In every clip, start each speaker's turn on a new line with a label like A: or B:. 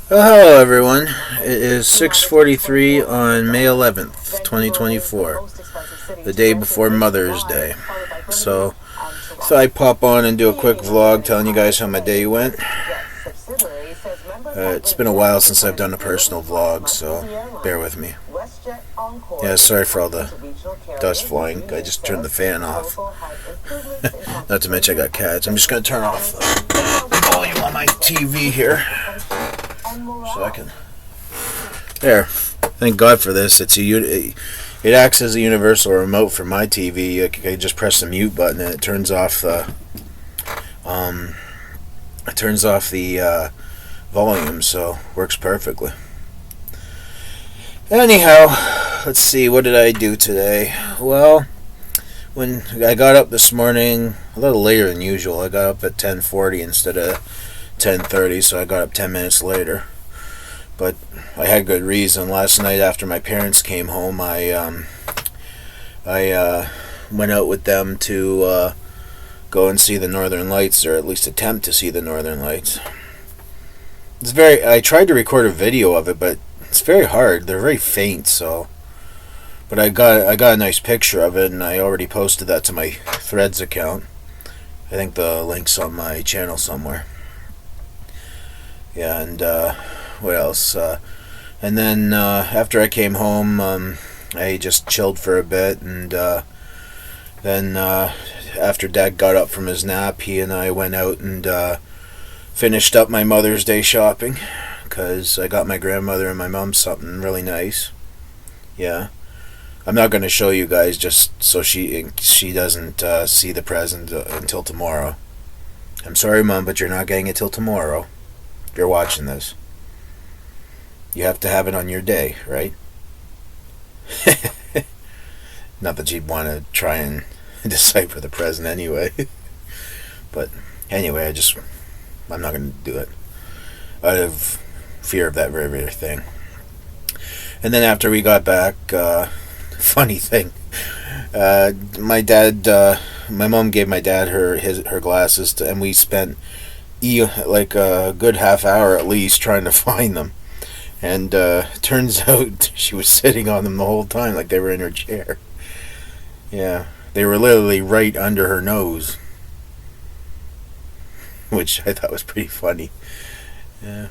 A: Hello everyone. It is 6:43 on May 11th, 2024, the day before Mother's Day. So, I'd pop on and do a quick vlog telling you guys how my day went. It's been a while since I've done a personal vlog, so bear with me. Yeah, sorry for all the dust flying. I just turned the fan off. Not to mention I got cats. I'm just going to turn off the volume on my TV here. So I can. There. Thank God for this. It acts as a universal remote for my TV. I just press the mute button and it turns off the volume. So works perfectly. Anyhow, let's see. What did I do today? Well, when I got up this morning, a little later than usual. I got up at 10:40 instead of 10:30, so I got up 10 minutes later. But I had good reason. Last night after my parents came home, I went out with them to go and see the Northern Lights, or at least attempt to see the Northern Lights. I tried to record a video of it, but it's very hard. They're very faint, so. But I got a nice picture of it, and I already posted that to my Threads account. I think the link's on my channel somewhere. Yeah, and what else? And then after I came home, I just chilled for a bit, and then after Dad got up from his nap, he and I went out and finished up my Mother's Day shopping, because I got my grandmother and my mom something really nice. Yeah. I'm not going to show you guys just so she doesn't see the present until tomorrow. I'm sorry, Mom, but you're not getting it till tomorrow. If you're watching this. You have to have it on your day, right? Not that you'd want to try and decipher the present anyway. But anyway, I'm not going to do it out of fear of that very, very thing. And then after we got back, funny thing, my mom gave my dad her glasses, and we spent like a good half hour at least trying to find them. And turns out she was sitting on them the whole time, like they were in her chair. Yeah, they were literally right under her nose, which I thought was pretty funny. Yeah.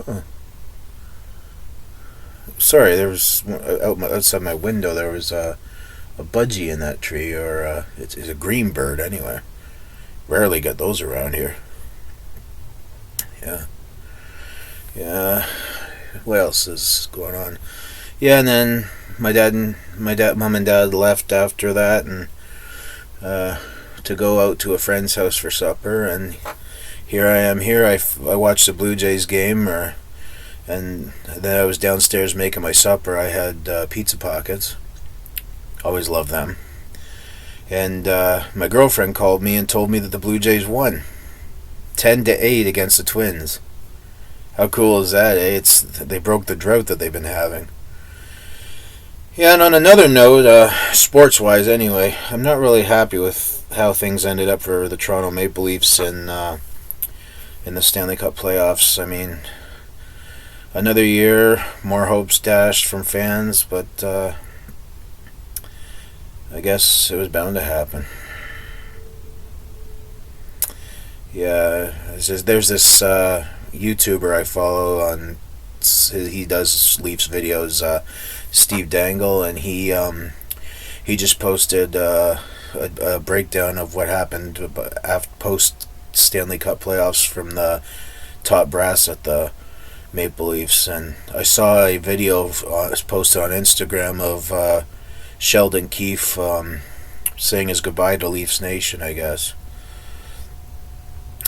A: Oh. Sorry, there was outside my window. There was a budgie in that tree, or it's a green bird anyway. Rarely get those around here. Yeah. Yeah. What else is going on? Yeah, and then mom and dad left after that, and to go out to a friend's house for supper. And here I am. Here I watched the Blue Jays game, and then I was downstairs making my supper. I had Pizza Pockets. Always love them. And my girlfriend called me and told me that the Blue Jays won 10-8 against the Twins. How cool is that, eh? They broke the drought that they've been having. Yeah, and on another note, sports-wise anyway, I'm not really happy with how things ended up for the Toronto Maple Leafs in the Stanley Cup playoffs. I mean, another year, more hopes dashed from fans, but I guess it was bound to happen. Yeah, there's this YouTuber I follow on. He does Leafs videos, Steve Dangle, and he just posted a breakdown of what happened post Stanley Cup playoffs from the top brass at the Maple Leafs. And I saw a video posted on Instagram of Sheldon Keefe saying his goodbye to Leafs Nation, I guess.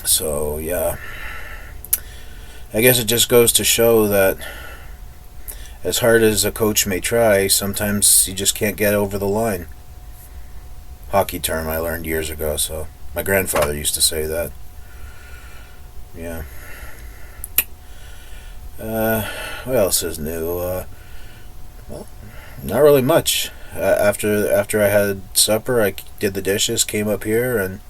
A: So yeah, I guess it just goes to show that as hard as a coach may try, sometimes you just can't get over the line. Hockey term I learned years ago, so my grandfather used to say that. Yeah. What else is new? Well, not really much. After I had supper, I did the dishes, came up here, and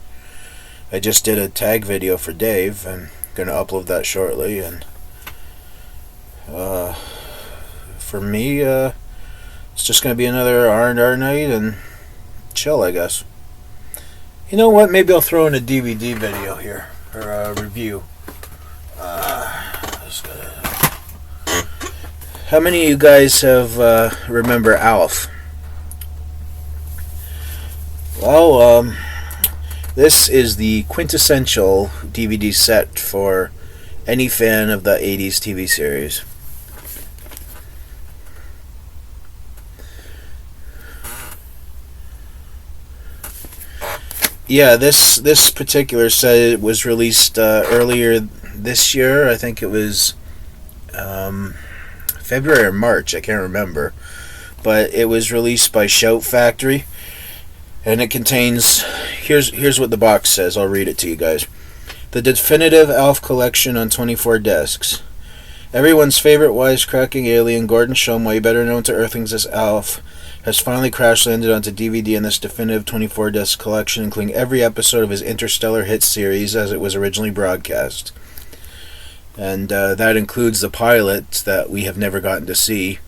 A: I just did a tag video for Dave. I'm gonna upload that shortly, and Uh, for me, it's just going to be another R&R night and chill, I guess. You know what? Maybe I'll throw in a DVD video here, or a review. Just gotta... How many of you guys have remember Alf? Well, this is the quintessential DVD set for any fan of the 80s TV series. Yeah, this particular set was released earlier this year. I think it was February or March. I can't remember, but it was released by Shout Factory, and it contains. Here's what the box says. I'll read it to you guys. The definitive Alf collection on 24 discs. Everyone's favorite wisecracking alien, Gordon Shumway, better known to Earthlings as Alf, has finally crash-landed onto DVD in this definitive 24-disc collection, including every episode of his Interstellar hit series as it was originally broadcast. And that includes the pilot that we have never gotten to see,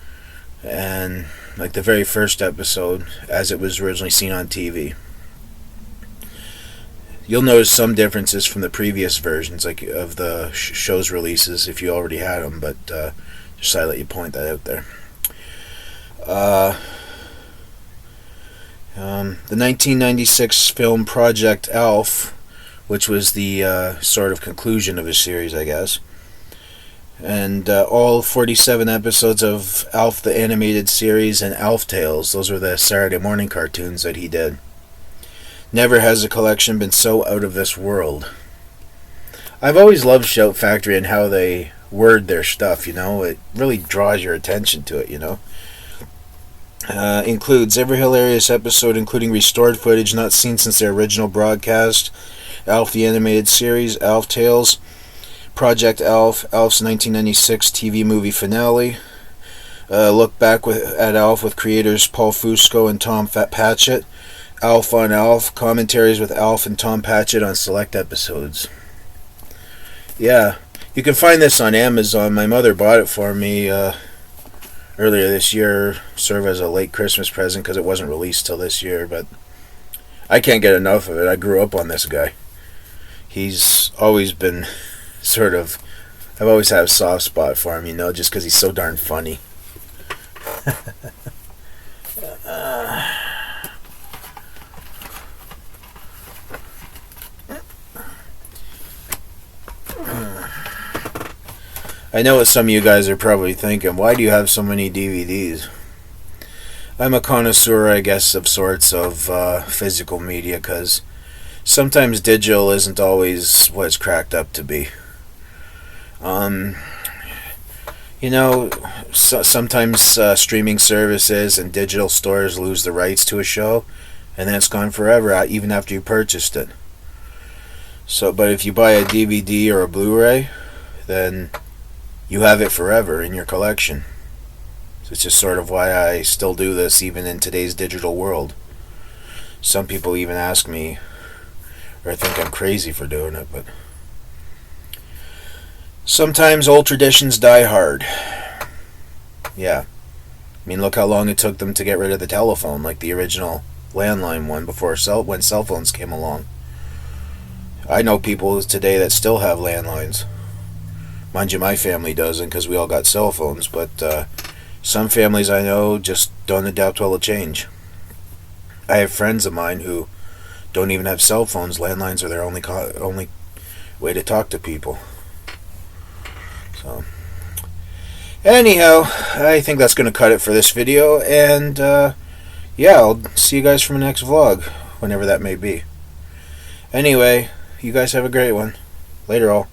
A: and like the very first episode as it was originally seen on TV. You'll notice some differences from the previous versions, like of the show's releases, if you already had them, but just thought I'd let you point that out there. The 1996 film Project Alf, which was the sort of conclusion of his series, I guess, and all 47 episodes of Alf the Animated Series and Alf Tales. Those were the Saturday morning cartoons that he did. Never has a collection been so out of this world. I've always loved Shout Factory and how they word their stuff, you know. It really draws your attention to it, you know. Includes every hilarious episode, including restored footage not seen since their original broadcast, Alf the Animated Series, Alf Tales, Project Alf, Alf's 1996 TV movie finale, look back at Alf with creators Paul Fusco and Tom Patchett, Alf on Alf, commentaries with Alf and Tom Patchett on select episodes. Yeah, you can find this on Amazon. My mother bought it for me earlier this year, serve as a late Christmas present because it wasn't released till this year, but I can't get enough of it. I grew up on this guy. He's always been sort of, I've always had a soft spot for him, you know, just because he's so darn funny. I know what some of you guys are probably thinking. Why do you have so many DVDs? I'm a connoisseur, I guess, of sorts of physical media, because sometimes digital isn't always what it's cracked up to be. You know, sometimes streaming services and digital stores lose the rights to a show, and then it's gone forever, even after you purchased it. So, but if you buy a DVD or a Blu-ray, then you have it forever in your collection. So it's just sort of why I still do this even in today's digital world. Some people even ask me or think I'm crazy for doing it, but sometimes old traditions die hard. Yeah. I mean, look how long it took them to get rid of the telephone, like the original landline one before when cell phones came along. I know people today that still have landlines. Mind you, my family doesn't because we all got cell phones, but some families I know just don't adapt well to change. I have friends of mine who don't even have cell phones. Landlines are their only way to talk to people. So, anyhow, I think that's going to cut it for this video, and yeah, I'll see you guys from the next vlog, whenever that may be. Anyway, you guys have a great one. Later all.